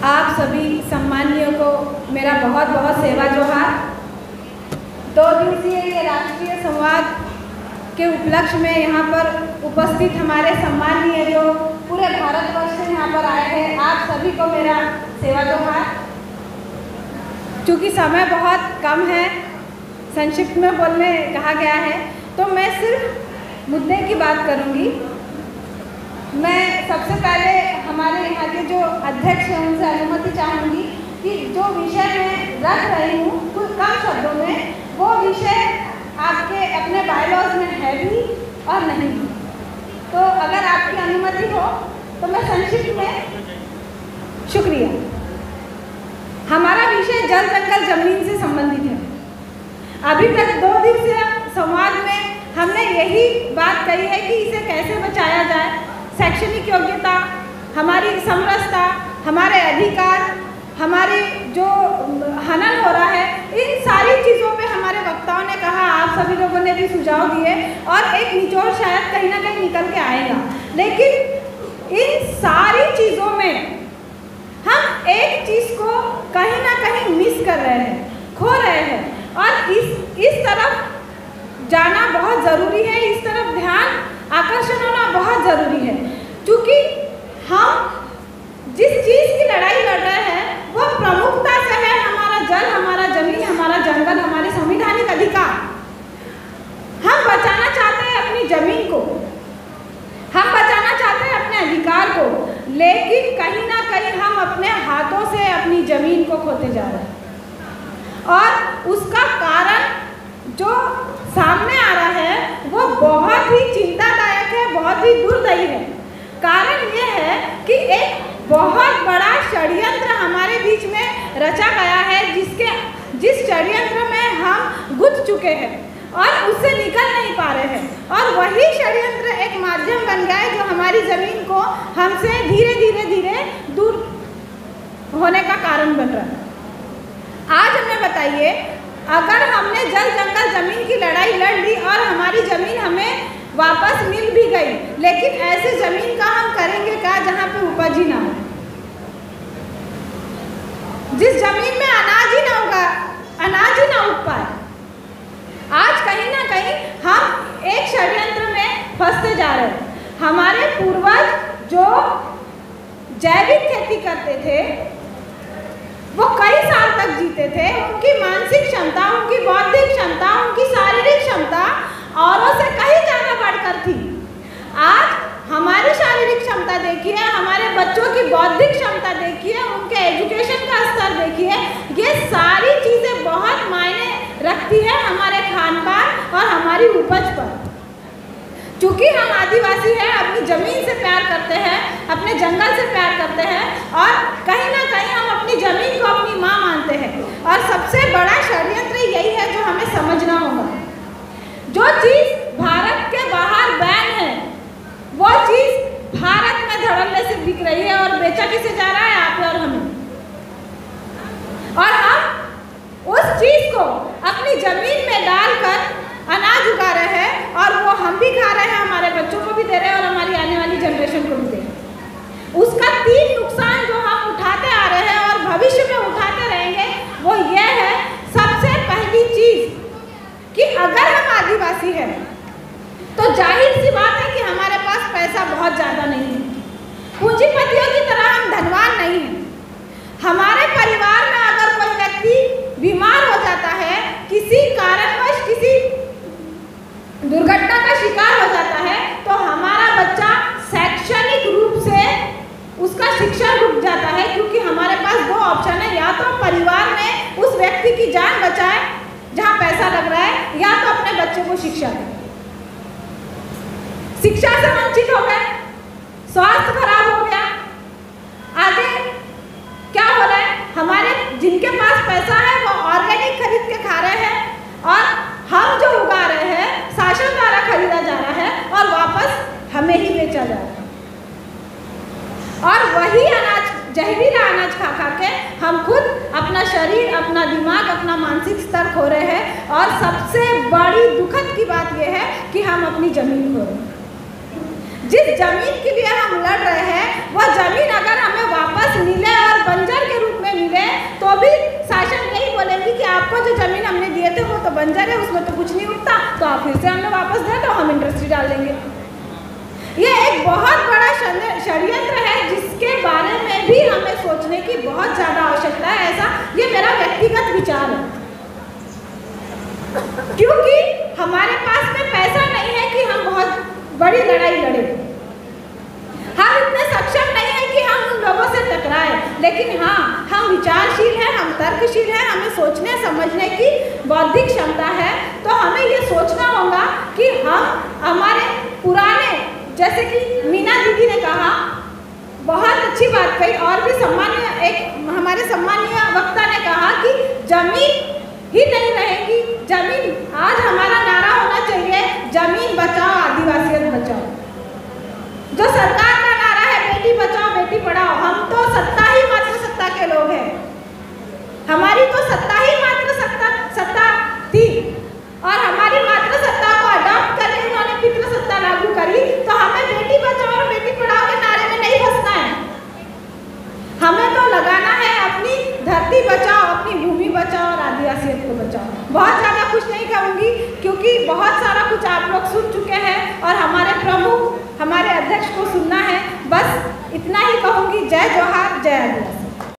आप सभी सम्मानियों को मेरा बहुत बहुत सेवा जोहार। 2 दिवसीय ये राष्ट्रीय संवाद के उपलक्ष्य में यहाँ पर उपस्थित हमारे सम्मानीय जो पूरे भारतवर्ष से यहाँ पर आए हैं, आप सभी को मेरा सेवा जोहार। चूँकि समय बहुत कम है, संक्षिप्त में बोलने कहा गया है, तो मैं सिर्फ मुद्दे की बात करूँगी। मैं सबसे पहले हमारे यहाँ के जो अध्यक्ष हैं उनसे अनुमति चाहूँगी कि जो विषय मैं रख रही हूँ कुछ कम शब्दों में, वो विषय आपके अपने बायलॉज में है भी और नहीं भी। तो अगर आपकी अनुमति हो तो मैं संक्षिप्त में। शुक्रिया। हमारा विषय जल जंगल जमीन से संबंधित है। अभी तक 2 दिवसीय संवाद में हमने यही बात कही है कि इसे कैसे बचाया जाए। शैक्षणिक योग्यता, हमारी समरसता, हमारे अधिकार, हमारे जो हनन हो रहा है, इन सारी चीज़ों पे हमारे वक्ताओं ने कहा, आप सभी लोगों ने भी सुझाव दिए और एक निचोड़ शायद कहीं ना कहीं निकल के आएगा। लेकिन इन सारी चीज़ों में हम एक चीज़ को कहीं ना कहीं मिस कर रहे हैं, खो रहे हैं, और इस तरफ जाना बहुत ज़रूरी है, इस तरफ ध्यान आकर्षण होना बहुत ज़रूरी है। क्योंकि हम जिस चीज़ की लड़ाई लड़ रहे हैं वो प्रमुखता से है हमारा जल, हमारा जमीन, हमारा जंगल, हमारे संवैधानिक अधिकार। हम बचाना चाहते हैं अपनी जमीन को, हम बचाना चाहते हैं अपने अधिकार को, लेकिन कहीं ना कहीं हम अपने हाथों से अपनी जमीन को खोते जा रहे हैं। और उसका कारण जो सामने आ रहा है वो बहुत ही चिंतादायक है, बहुत ही दुर्दैवी है। कारण ये है कि एक बहुत बड़ा षड्यंत्र हमारे बीच में रचा गया है, जिस षड्यंत्र में हम गुथ चुके हैं और उससे निकल नहीं पा रहे हैं। और वही षड्यंत्र एक माध्यम बन गया है जो हमारी ज़मीन को हमसे धीरे धीरे धीरे दूर होने का कारण बन रहा है। आज हमें बताइए, अगर हमने जल जंगल जमीन की लड़ाई लड़ ली और हमारी ज़मीन हमें वापस मिल भी गई, लेकिन ऐसे ज़मीन का हम करेंगे क्या जहाँ पे उपज ही ना हो, जिस ज़मीन में अनाज ही ना होगा, अनाज ही ना उग पाए। आज कहीं ना कहीं हम एक षड्यंत्र में फंसते जा रहे हैं। हमारे पूर्वज जो जैविक खेती करते थे वो कई साल तक जीते थे। उनकी मानसिक क्षमता, उनकी बौद्धिक क्षमता, उनकी शारीरिक क्षमता औरों से कहीं ज़्यादा बढ़कर थी। आज हमारी शारीरिक क्षमता देखिए, हमारे बच्चों की बौद्धिक क्षमता देखिए, उनके एजुकेशन का स्तर देखिए, ये सारी चीज़ें बहुत मायने रखती है हमारे खान पान और हमारी उपज पर। चूँकि हम आदिवासी हैं, अपनी ज़मीन से प्यार करते हैं, अपने जंगल से प्यार करते हैं और कहीं ना कहीं हम अपनी ज़मीन को अपनी माँ मानते हैं। और सबसे बड़ा षड्यंत्र यही है जो हमें समझना होगा। जो चीज़ भारत के बाहर बैन है, वो चीज़ भारत में धड़ल्ले से बिक रही है और बेचा किसे जा रहा है? आप और हमें। और हम उस चीज़ को अपनी ज़मीन में डालकर अनाज उगा रहे हैं और वो हम भी खा रहे हैं, हमारे बच्चों को भी दे रहे हैं और हमारी आने वाली जनरेशन को भी दे रहे हैं। उसका 3 नुकसान जो हम उठाते आ रहे हैं और भविष्य में उठाते रहेंगे वो ये है। सबसे पहली चीज़ कि अगर हम आदिवासी हैं तो जाहिर सी बात है कि हमारे पास पैसा बहुत ज़्यादा नहीं है, पूंजीपतियों की तरह हम धनवान नहीं हैं। हमारे परिवार में अगर कोई व्यक्ति बीमार हो जाता है, किसी कारणवश किसी दुर्घटना का शिकार हो जाता है, तो हमारा बच्चा शैक्षणिक रूप से उसका शिक्षण रुक जाता है, क्योंकि हमारे पास 2 ऑप्शन है। या तो परिवार में उस व्यक्ति की जान बचाए जहाँ पैसा लग रहा है, या तो अपने बच्चे को शिक्षा दें। शिक्षा से वंचित हो गए, स्वास्थ्य खराब हो गया, आगे क्या हो रहा है? हमारे जिनके पास पैसा है वो ऑर्गेनिक खरीद के खा रहे हैं और हम जो उगा रहे हैं शासन द्वारा खरीदा जा रहा है और वापस हमें ही बेचा जा रहा है। और वही अनाज, जहरीला अनाज खा खा के हम खुद अपना शरीर, अपना दिमाग, अपना मानसिक स्तर खो रहे हैं। और सबसे बड़ी दुखद की बात यह है कि हम अपनी जमीन खो रहे हैं। जिस जमीन के लिए हम लड़ रहे हैं वो जमीन अगर हमें वापस मिले और बंजर बंजर है, उसमें तो कुछ नहीं उगता, तो आप फिर से हमें वापस दे दो, हम इंडस्ट्री डाल देंगे। ये एक बहुत बड़ा षड्यंत्र है जिसके बारे में भी हमें सोचने की बहुत ज़्यादा आवश्यकता है। ऐसा ये मेरा व्यक्तिगत विचार है, क्योंकि हमारे पास में पैसा नहीं है कि हम बहुत बड़ी लड़ाई लड़ें, हम इतने सक्षम नहीं है कि हम उन लोगों से टकराएं, लेकिन हाँ, हम विचारशील हैं, हम तर्कशील हैं, हमें सोचने समझने की बौद्धिक क्षमता है। तो हमें ये सोचना होगा कि हम हमारे पुराने, जैसे कि मीना दीदी ने कहा, बहुत अच्छी बात कही, और भी सम्मानीय एक हमारे सम्मानीय वक्ता ने कहा कि जमीन ही नहीं रहेगी, जमीन, आज हमारा नारा होना चाहिए जमीन बचाओ आदिवासियत बचाओ। जो सरकार का नारा है बेटी बचाओ बेटी पढ़ाओ, हम तो सत्ता ही मात्र सत्ता के लोग हैं, हमारी तो सत्ता ही मात्र सत्ता थी, और हमारी मात्र सत्ता को अडॉप्ट करके उन्होंने पितृ सत्ता लागू करी। तो हमें बेटी बचाओ और बेटी पढ़ाओ के नारे में नहीं फंसना है, हमें तो लगाना है अपनी धरती बचाओ, अपनी भूमि बचाओ और आदिवासियत को बचाओ। बहुत ज़्यादा कुछ नहीं कहूँगी, क्योंकि बहुत सारा कुछ आप लोग सुन चुके हैं और हमारे प्रमुख, हमारे अध्यक्ष को सुनना है। बस इतना ही कहूँगी। जय जोहार, जय आदिवासी।